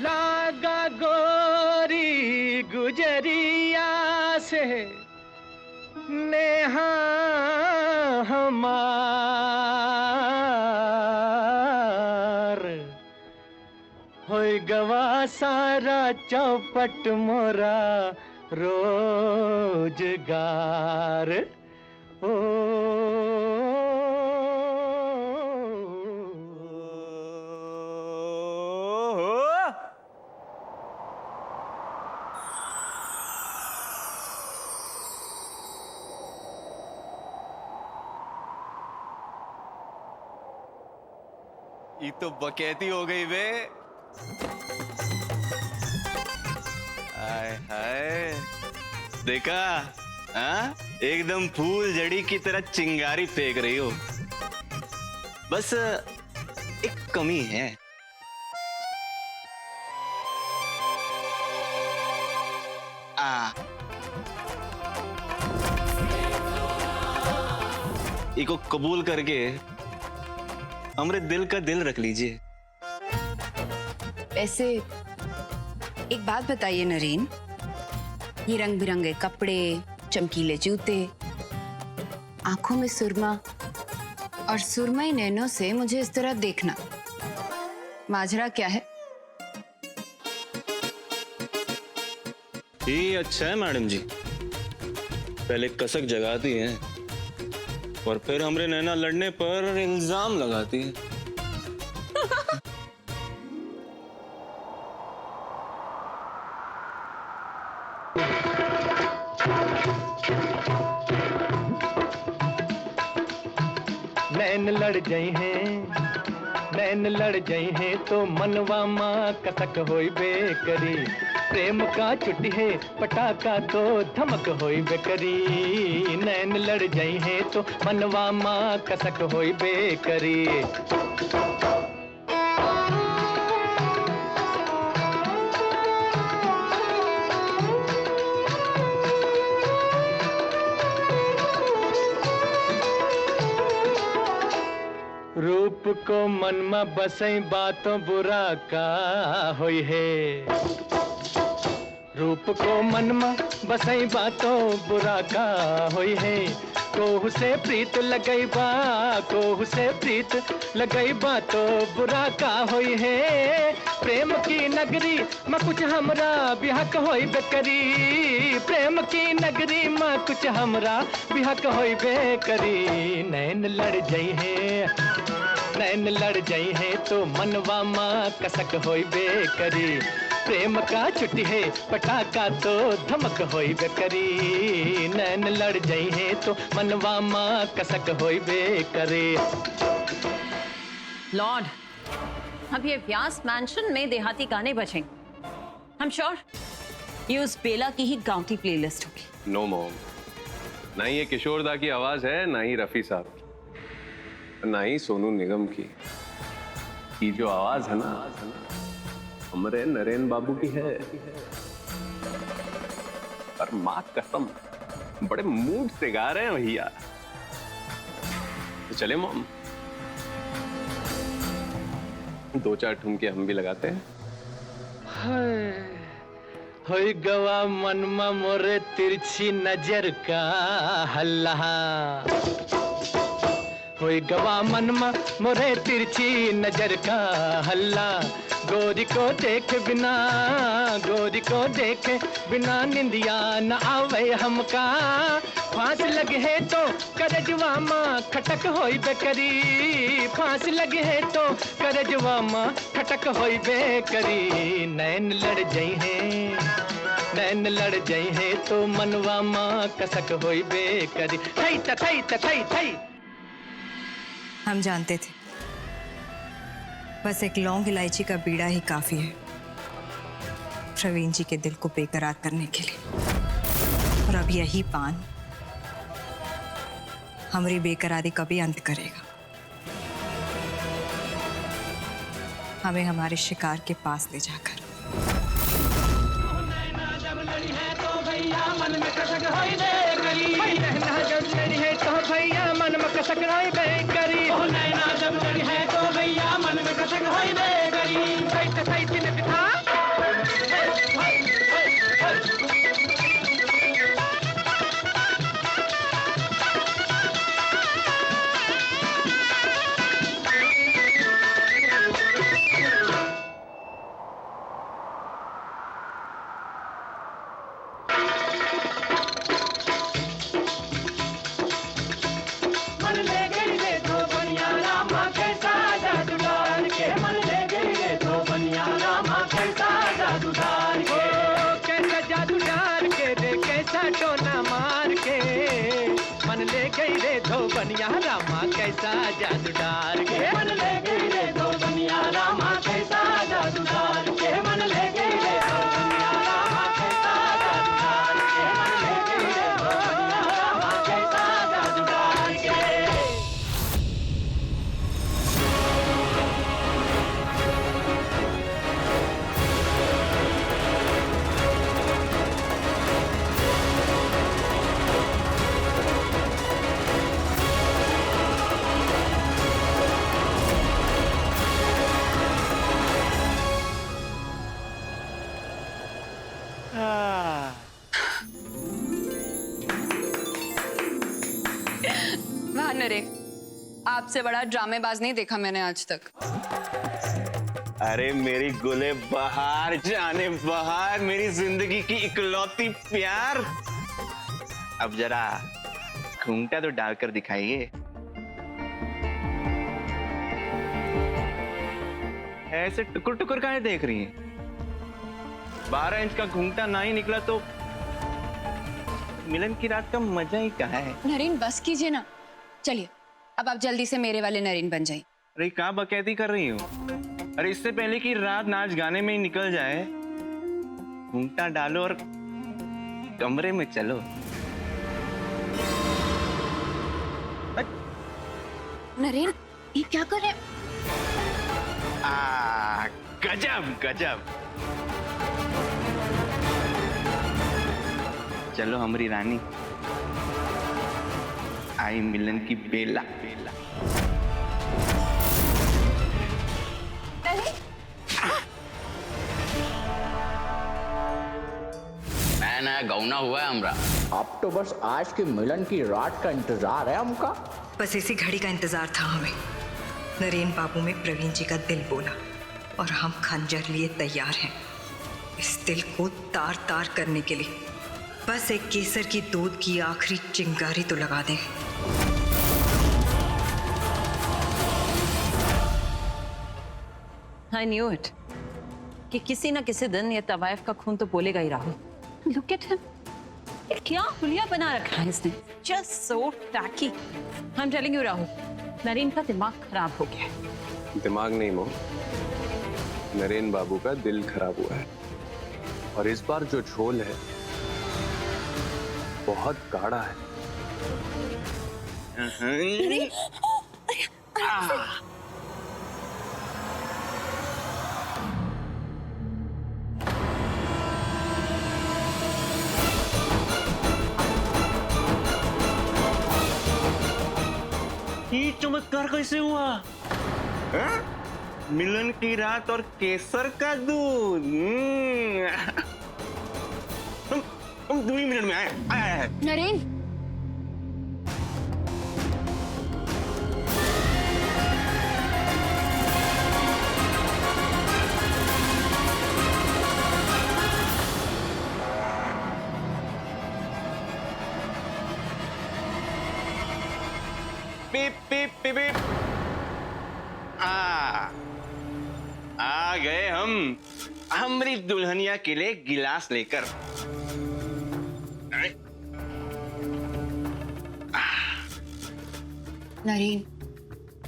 लागा गोरी गुजरिया से नेहा हमार होई गवा सारा चौपट मोरा रोजगार ओ ये तो बकैती हो गई बे। हाय हाय, देखा? हाँ, एकदम फूल जड़ी की तरह चिंगारी फेंक रही हो। बस एक कमी है। इसको कबूल करके हमरे दिल का दिल रख लीजिए। ऐसे एक बात बताइए नरेन, ये रंग बिरंगे कपड़े, चमकीले जूते, आंखों में सुरमा और सुरमई नैनों से मुझे इस तरह देखना, माजरा क्या है? ये अच्छा है मैडम जी, पहले कसक जगाती हैं और फिर हमरे नैना लड़ने पर इल्जाम लगाती है। नैन लड़ गई हैं, नैन लड़ गई हैं तो मनवा माँ कसक होई बेकरी। प्रेम का छुट्टी है पटाखा तो धमक होई बेकरी। नैन लड़ गई हैं तो मनवा माँ कसक होई बेकरी। रूप को मन में बसई बातों बुरा का होई है। रूप को मन में बसई बातों बुरा का होई है। कोहू से प्रीत लगई बा, कोहू से प्रीत लगई बा तो बुरा का होई है। प्रेम की नगरी में कुछ हमरा बिहक होई बेकरी। प्रेम की नगरी में कुछ हमरा बिहक होई बेकरी। नैन लड़ जाई है, नैन लड़ जाई है तो मनवा माँ कसक होई बेकरी। प्रेम का छुट्टी है पटाखा तो धमक होई बेकरी। नैन लड़ जाई है तो मनवा माँ कसक होई बेकरी। लॉर्ड, अब ये व्यास मैंशन में देहाती गाने बजेंगे। I'm sure ये उस बेला की ही गांवटी प्लेलिस्ट होगी। नो मॉम, ना ही ये किशोर दा की आवाज है, ना ही रफी साहब की, ना ही सोनू निगम की। ये जो आवाज है ना, हमारे नरेन बाबू की है। पर मां कसम बड़े मूड से गा रहे हैं भैया। तो चले मॉम, दो चार ठुमके हम भी लगाते हैं। होई गवा मन में मोरे तिरछी नजर का हल्ला। होई गवा मन में मोरे तिरछी नजर का हल्ला। गोरी को देख बिना, गोरी को देख बिना निंदिया न आवे हमका। फांस लगे है तो करजवा माँ खटक होई बेकरी। फांस लगे है तो करजवा माँ खटक होई बेकरी। नैन लड़ जाई है, नैन लड़ जाई है तो मनवा माँ कसक होई बेकरी। थई त थई त थई थई। हम जानते थे बस एक लौंग इलायची का बीड़ा ही काफी है प्रवीण जी के दिल को बेकरार करने के लिए। और अब यही पान हमारी बेकरारी का भी अंत करेगा। हमें हमारे शिकार के पास ले जाकर। मन में कसक होई बेकरी। नैना जब लड़ी है तो भैया मन में कसक होई बेकरी। ओ नैना जब लड़ी है तो भैया मन में कसक होई बेकरी। सही सही दिन बिता रे धोबनिया रामा कैसा जादू डाल के मन ले गई रे धोबनिया रामा कैसा जादू डाल के मन ले गई रे धोबनिया रामा कैसा जादू डाल के मन ले गई रे धोबनिया रामा कैसा जादू डाल के। वाह नरेन, आपसे बड़ा ड्रामेबाज नहीं देखा मैंने आज तक। अरे मेरी गुले बहार, जाने बहार, मेरी जिंदगी की इकलौती प्यार, अब जरा घूंघटा तो डालकर दिखाइए। ऐसे टुकुर टुकुर काहे देख रही हैं? 12 इंच का घूंघटा ना ही निकला तो मिलन की रात का मजा ही कहाँ है? नरेन बस कीजिए ना, चलिए अब आप जल्दी से मेरे वाले नरेन बन जाइए। अरे क्या बकैती कर रही हो? अरे इससे पहले कि रात नाच गाने में ही निकल जाए, घूंघटा डालो और कमरे में चलो। नरेन ये क्या कर रहे हैं? गजब गजब। चलो हमारी रानी, आई मिलन की बेला। नया गौना हुआ है हमरा। अब तो बस आज के मिलन की रात का इंतजार है हमका। बस इसी घड़ी का इंतजार था हमें। नरेन बाबू में प्रवीण जी का दिल बोला और हम खंजर लिए तैयार हैं इस दिल को तार तार करने के लिए। बस एक केसर की दूध की आखिरी चिंगारी तो लगा दें। I knew it कि किसी ना किसी दिन ये तवाइफ का खून तो बोलेगा ही। राहुल, look at him, ये क्या हुलिया बना रखा है इसने, just so tacky। I'm telling you Rahul, Naren का दिमाग खराब हो गया है। दिमाग नहीं मो, नरेन बाबू का दिल खराब हुआ है। और इस बार जो झोल है बहुत गाढ़ा है। ये चमत्कार कैसे हुआ? मिलन की रात और केसर का दूध। तुम 2 ही मिनट में आए। नरेन पिप पिप पिप पिप। आ गए हम हमारी दुल्हनिया के लिए गिलास लेकर। नरेन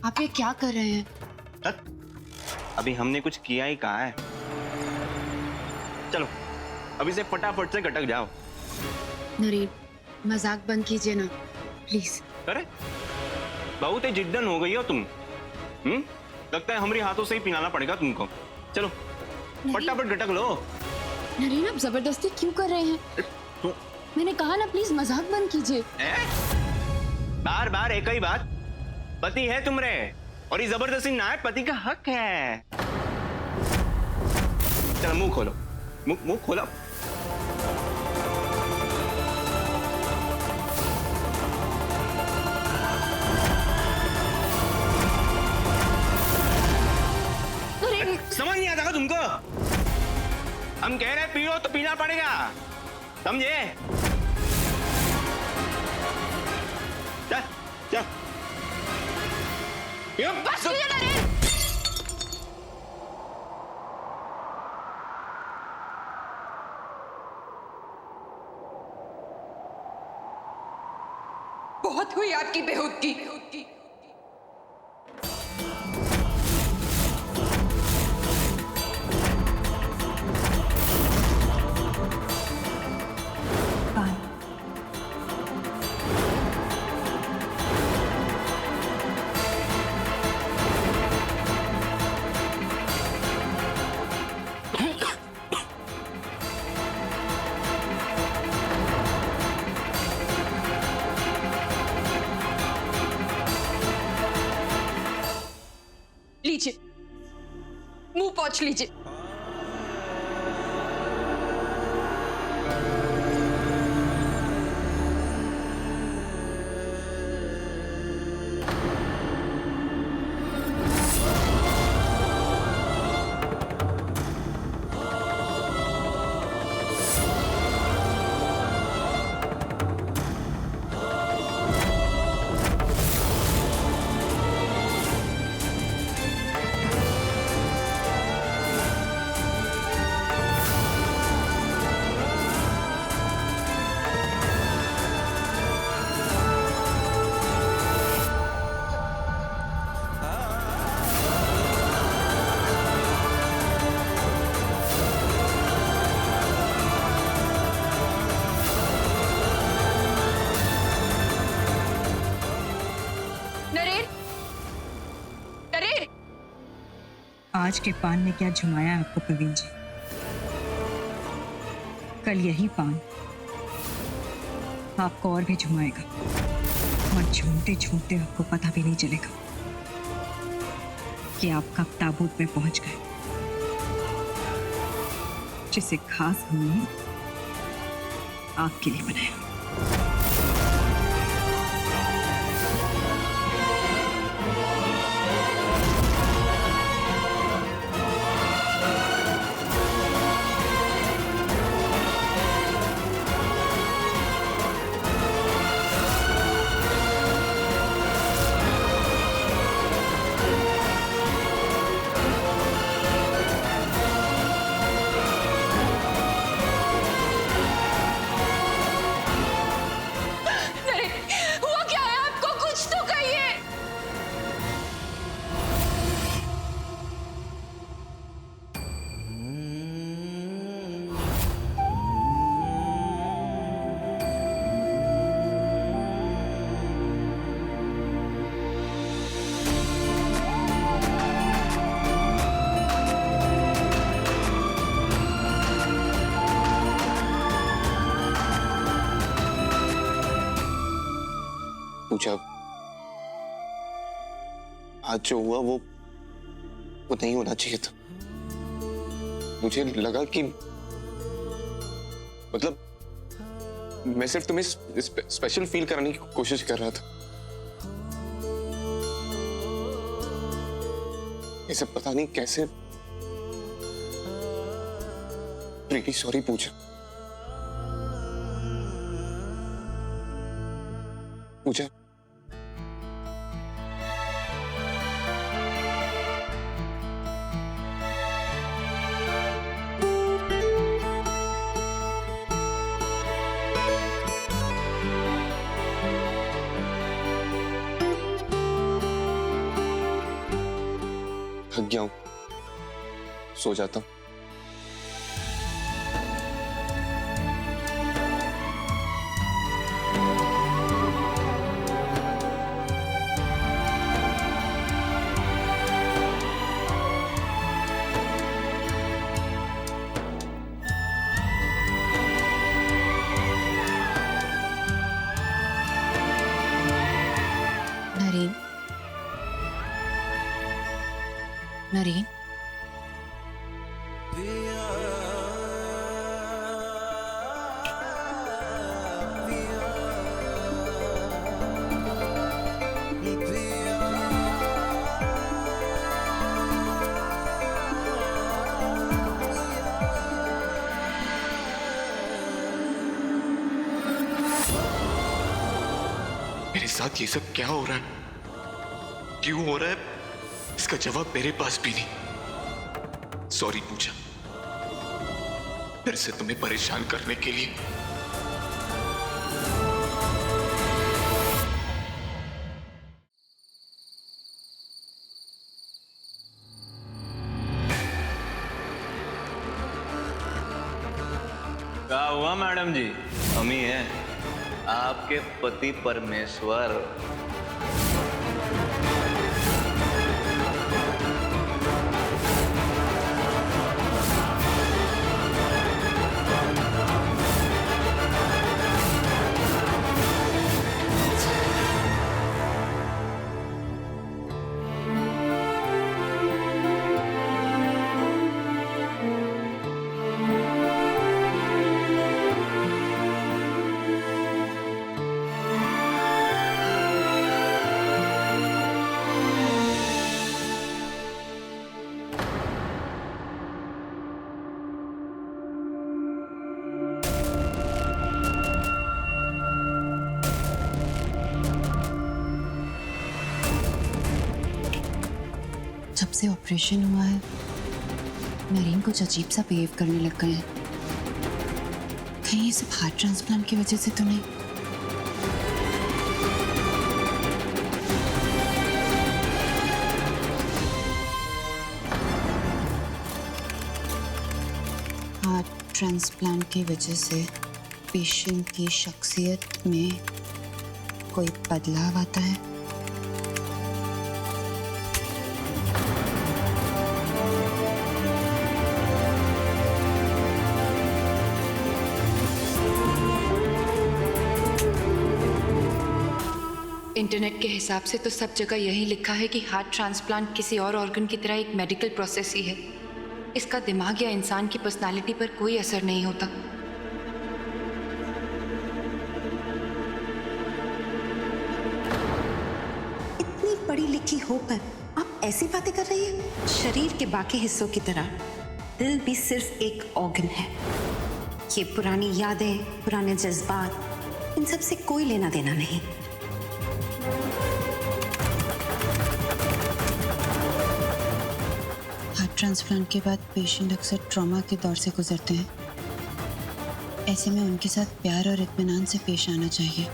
आप ये क्या कर रहे हैं? अभी हमने कुछ किया ही कहा है। चलो अभी से फटाफट से गटक जाओ। नरेन मजाक बंद कीजिए ना प्लीज। अरे बहुत ही जिद्दन हो गई हो तुम। लगता है हमारे हाथों से ही पिलाना पड़ेगा तुमको। चलो फटाफट गटक लो। नरेन आप जबरदस्ती क्यों कर रहे हैं? तू मैंने कहा ना प्लीज मजाक बंद कीजिए। बार बार एक ही बात। पति है तुमरे और ये जबरदस्ती ना है, पति का हक है। चलो मुंह खोलो, मुंह खोलो। समझ नहीं आता तुमको? हम कह रहे हैं पियो तो पीना पड़ेगा, समझे? चल चल पियो। बस बहुत बहुत हुई आपकी बेहुदगी। लीजिए, मुंह पोंछ लीजिए। आज के पान ने क्या झुमाया आपको प्रवीण जी? कल यही पान आपको और भी झुमाएगा, और झूमते झूमते आपको पता भी नहीं चलेगा कि आप कब ताबूत में पहुंच गए, जिसे खास हमने आपके लिए बनाया। पूजा, आज जो हुआ वो नहीं होना चाहिए था। मुझे लगा कि मतलब मैं सिर्फ तुम्हें स्पेशल फील कराने की कोशिश कर रहा था। इसे पता नहीं कैसे। रियली सॉरी पूजा। पूजा, थक गया हूं, सो जाता हूं। नरेन, नरेन, मेरे साथ ये सब क्या हो रहा है? क्यों हो रहा है? इसका जवाब मेरे पास भी नहीं। सॉरी पूजा, फिर से तुम्हें परेशान करने के लिए। क्या हुआ मैडम जी? हम ही हैं आपके पति परमेश्वर। जब से ऑपरेशन हुआ है नरीन कुछ अजीब सा बिहेव करने लग गए हैं। कहीं ये सब हार्ट ट्रांसप्लांट की वजह से तो नहीं? हार्ट ट्रांसप्लांट की वजह से पेशेंट की शख्सियत में कोई बदलाव आता है? इंटरनेट के हिसाब से तो सब जगह यही लिखा है कि हार्ट ट्रांसप्लांट किसी और ऑर्गन की तरह एक मेडिकल प्रोसेस ही है। इसका दिमाग या इंसान की पर्सनालिटी पर कोई असर नहीं होता। इतनी पढ़ी लिखी होकर आप ऐसी बातें कर रही हैं? शरीर के बाकी हिस्सों की तरह दिल भी सिर्फ एक ऑर्गन है। ये पुरानी यादें, पुराने जज्बात, इन सब से कोई लेना देना नहीं। हार्ट ट्रांसप्लांट के बाद पेशेंट अक्सर ट्रॉमा के दौर से गुजरते हैं। ऐसे में उनके साथ प्यार और इत्मीनान से पेश आना चाहिए।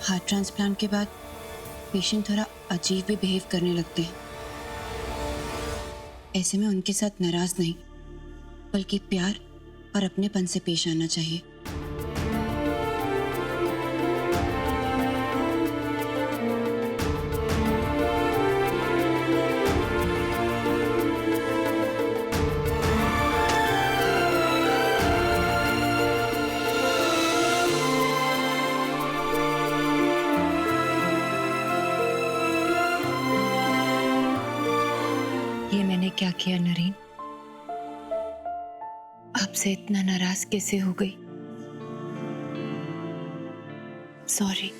हार्ट ट्रांसप्लांट के बाद पेशेंट थोड़ा अजीब भी बिहेव करने लगते हैं। ऐसे में उनके साथ नाराज नहीं बल्कि प्यार और अपनेपन से पेश आना चाहिए। ये मैंने क्या किया नरीन? आपसे इतना नाराज कैसे हो गई? सॉरी।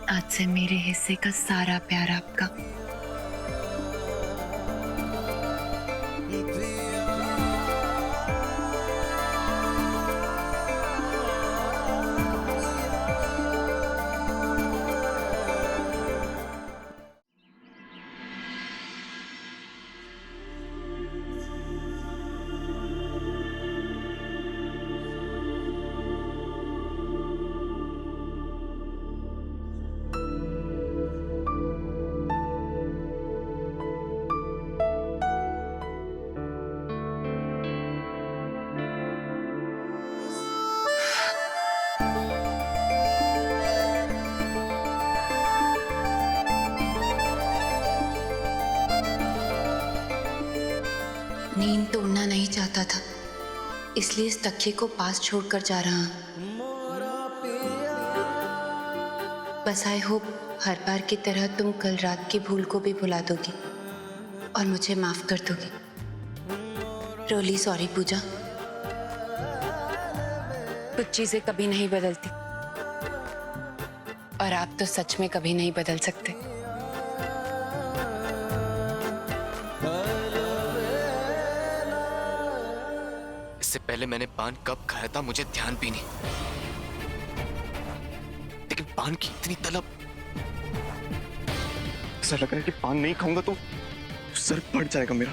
आज से मेरे हिस्से का सारा प्यार आपका। नींद तोड़ना नहीं चाहता था, इसलिए इस तकिए को पास छोड़कर जा रहा हूं। बस आई होप हर बार की तरह तुम कल रात की भूल को भी भुला दोगी और मुझे माफ कर दोगी। रोली सॉरी पूजा। कुछ चीजें कभी नहीं बदलती और आप तो सच में कभी नहीं बदल सकते। इससे पहले मैंने पान कब खाया था मुझे ध्यान भी नहीं, लेकिन पान की इतनी तलब, ऐसा लग रहा है कि पान नहीं खाऊंगा तो सर फट जाएगा मेरा।